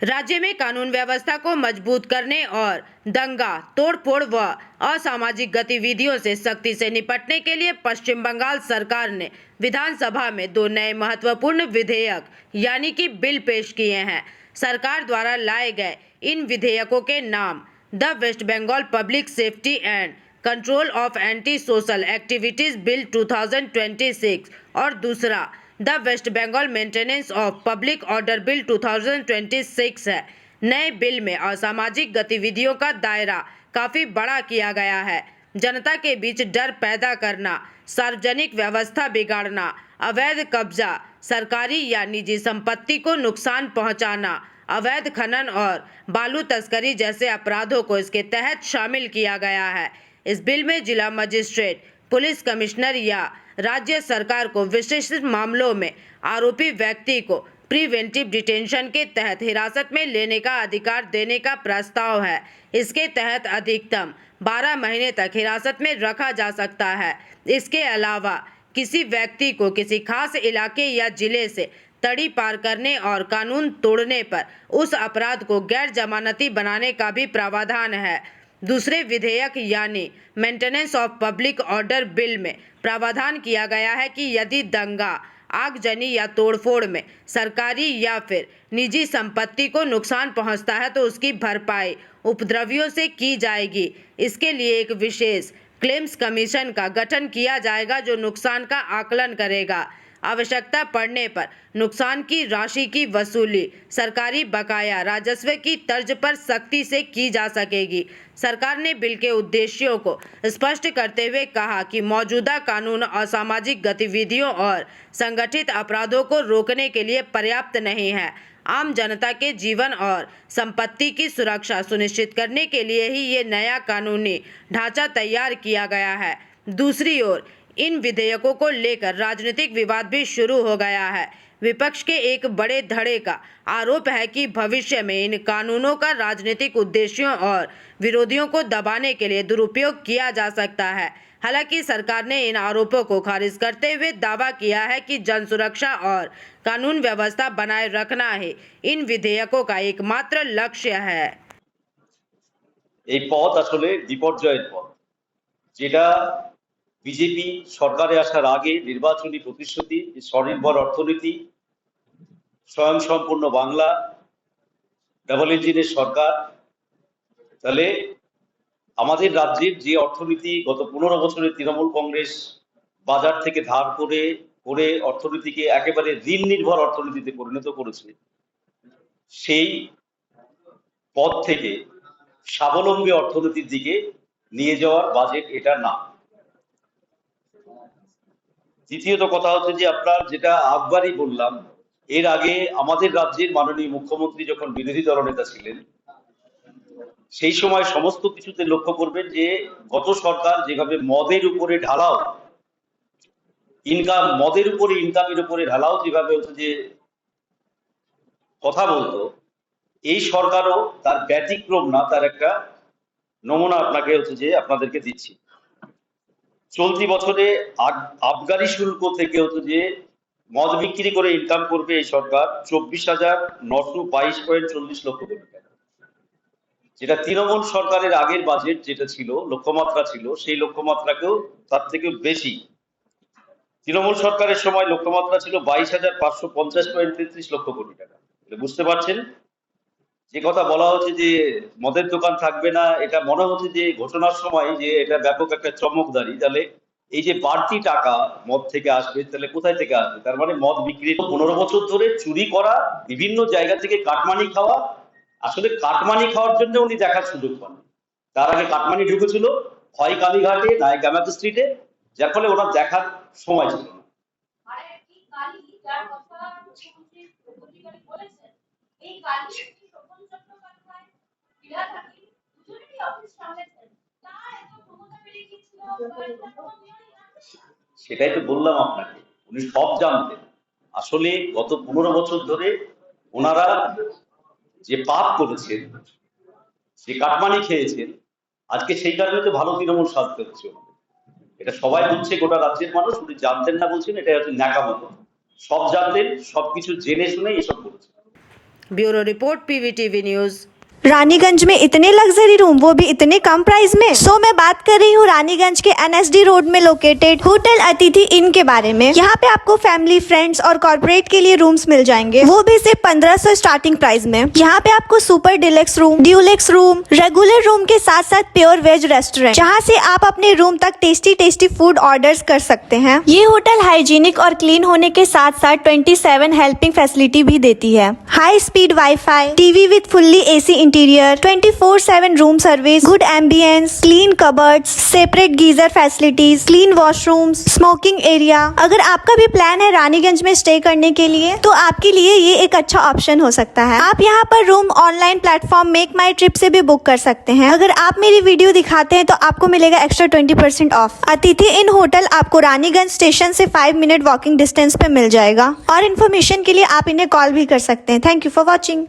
राज्य में कानून व्यवस्था को मजबूत करने और दंगा, तोड़फोड़ व असामाजिक गतिविधियों से सख्ती से निपटने के लिए पश्चिम बंगाल सरकार ने विधानसभा में दो नए महत्वपूर्ण विधेयक यानी कि बिल पेश किए हैं। सरकार द्वारा लाए गए इन विधेयकों के नाम the west Bengal public safety and control of anti social activities bill 2026 और दूसरा the west Bengal maintenance of public order bill 2026 है। नए बिल में असामाजिक गतिविधियों का दायरा काफी बड़ा किया गया है। जनता के बीच डर पैदा करना, सार्वजनिक व्यवस्था बिगाड़ना, अवैध कब्जा, सरकारी या निजी संपत्ति को नुकसान पहुंचाना, अवैध खनन और बालू तस्करी जैसे अपराधों को इसके तहत शामिल किया गया है। इस बिल में जिला मजिस्ट्रेट, पुलिस कमिश्नर या राज्य सरकार को विशिष्ट मामलों में आरोपी व्यक्ति को प्रिवेंटिव डिटेंशन के तहत हिरासत में लेने का अधिकार देने का प्रस्ताव है। इसके तहत अधिकतम 12 महीने तक हिरासत में रखा जा सकता है। इसके अलावा किसी व्यक्ति को किसी खास इलाके या जिले से तड़ी पार करने और कानून तोड़ने पर उस अपराध को गैर जमानती बनाने का भी प्रावधान है। दूसरे विधेयक यानी maintenance of public order bill में प्रावधान किया गया है कि यदि दंगा, आगजनी या तोड़फोड़ में सरकारी या फिर निजी संपत्ति को नुकसान पहुंचता है तो उसकी भरपाई उपद्रवियों से की जाएगी। इसके लिए एक विशेष क्लेम्स कमीशन का गठन किया जाएगा जो नुकसान का आकलन करेगा। आवश्यकता पड़ने पर नुकसान की राशि की वसूली सरकारी बकाया राजस्व की तर्ज पर सख्ती से की जा सकेगी। सरकार ने बिल के उद्देश्यों को स्पष्ट करते हुए कहा कि मौजूदा कानून असामाजिक गतिविधियों और संगठित अपराधों को रोकने के लिए पर्याप्त नहीं है। आम जनता के जीवन और संपत्ति की सुरक्षा सुनिश्चित करने के लिए ही ये नया कानूनी ढांचा तैयार किया गया है। दूसरी ओर इन विधेयकों को लेकर राजनीतिक विवाद भी शुरू हो गया है। विपक्ष के एक बड़े धड़े का आरोप है कि भविष्य में इन कानूनों का राजनीतिक उद्देश्यों और विरोधियों को दबाने के लिए दुरुपयोग किया जा सकता है। हालांकि सरकार ने इन आरोपों को खारिज करते हुए दावा किया है कि जन सुरक्षा और कानून व्यवस्था बनाए रखना ही इन विधेयकों का एकमात्र लक्ष्य है। এই পথ আসলে বিপর্যয়ের পথ, যেটা বিজেপি সরকারে আসার আগে নির্বাচনী প্রতিশ্রুতি, স্বনির্ভর অর্থনীতি, স্বয়ংসম্পূর্ণ বাংলা, ডাবল ইঞ্জিনের সরকার। তাহলে আমাদের রাজ্যের যে অর্থনীতি গত 15 বছরে তৃণমূল কংগ্রেস বাজার থেকে ধার করে অর্থনীতিকে একেবারে ঋণ নির্ভর অর্থনীতিতে পরিণত করেছে, সেই পথ থেকে স্বাবলম্বী অর্থনীতির দিকে নিয়ে যাওয়ার বাজেট এটা না। দ্বিতীয়ত কথা হচ্ছে যে আপনার যেটা আগবারই বললাম, এর আগে আমাদের রাজ্যের মাননীয় মুখ্যমন্ত্রী যখন বিরোধী দলনেতা ছিলেন, সেই সময় সমস্ত কিছুতে লক্ষ্য করবেন যে গত সরকার যেভাবে মদের উপরে ঢালাও ইনকামের উপরে ঢালাও যেভাবে হচ্ছে যে কথা বলতো, এই সরকারও তার ব্যতিক্রম না, তার একটা নমুনা আপনাদেরকে দিচ্ছি। চলতি বছরে আবগারি শুল্ক থেকে হচ্ছে যে মদ বিক্রি করে ইনকাম করবে এই সরকার 24,922.40 লক্ষ কোটি টাকা, যেটা তৃণমূল সরকারের আগের বাজেট যেটা ছিল, লক্ষ্যমাত্রা ছিল, সেই লক্ষ্যমাত্রাকেও তার থেকে বেশি। তৃণমূল সরকারের সময় লক্ষ্যমাত্রা ছিল 22,550.33 লক্ষ কোটি টাকা। বুঝতে পারছেন যে কথা বলা হচ্ছে যে মদের দোকান থাকবে না, এটা মনে হচ্ছে যে ঘোষণার সময় যে এটা ব্যাপক একটা চমকদারি। তাহলে এই যে বাড়তি টাকা মদ থেকে আসবে, তাহলে কোথায় থেকে আসবে? তার মানে মদ বিক্রি 15 বছর ধরে চুরি করা, বিভিন্ন জায়গা থেকে কাটমানি খাওয়া। আসলে কাটমানি খাওয়ার জন্য উনি দেখার সুযোগ পান। তার আগে কাটমানি ঢুকেছিল হয় কালীঘাটে, নাই কামাত স্ট্রিটে, যার ফলে ওনার দেখার সময় ছিল না। সেটাই তো বললাম আপনাকে, উনি সব জানতেন। আসলে গত 15 বছর ধরে ওনারা যে পাপ করেছেন, যে কাটমানি খেয়েছেন, আজকে সেই কারণে তো ভালো তৃণমূল সাজতে হচ্ছে। এটা সবাই বুঝছে, গোটা রাজ্যের মানুষ। উনি জানতেন না বলছেন, এটা হচ্ছে ন্যাকামো। সব জানতেন, সবকিছু জেনে শুনে এসব করেছেন। Bureau report PVTV news. Raniganj में इतने लग्जरी रूम, वो भी इतने कम प्राइस में। सो मैं बात कर रही हूँ रानीगंज के NSD रोड में लोकेटेड होटल अतिथि इन के बारे में। यहाँ पे आपको फैमिली, फ्रेंड्स और कॉर्पोरेट के लिए रूम्स मिल जाएंगे, वो भी सिर्फ 1500 स्टार्टिंग प्राइस में। यहाँ पे आपको super deluxe room, Dulux room, regular room के साथ साथ प्योर वेज रेस्टोरेंट, जहाँ से आप अपने रूम तक टेस्टी फूड ऑर्डर्स कर सकते हैं। ये होटल हाइजीनिक और क्लीन होने के साथ साथ 27 हेल्पिंग फैसिलिटी भी देती है। High speed wifi, TV with fully AC interior, 24/7 room service, good ambience, clean cupboards, separate geyser facilities, clean washrooms, smoking area. अगर आपका भी प्लान है रानीगंज में स्टे करने के लिए, तो आपके लिए ये एक अच्छा ऑप्शन हो सकता है। आप यहाँ पर रूम ऑनलाइन प्लेटफॉर्म मेक माई ट्रिप से भी बुक कर सकते हैं। अगर आप मेरी वीडियो दिखाते हैं तो आपको मिलेगा एक्स्ट्रा 20% ऑफ। अतिथि इन होटल आपको रानीगंज स्टेशन से 5 मिनट वॉकिंग डिस्टेंस पे मिल जाएगा। और इन्फॉर्मेशन के लिए आप इन्हें कॉल भी कर सकते हैं। Thank you for watching.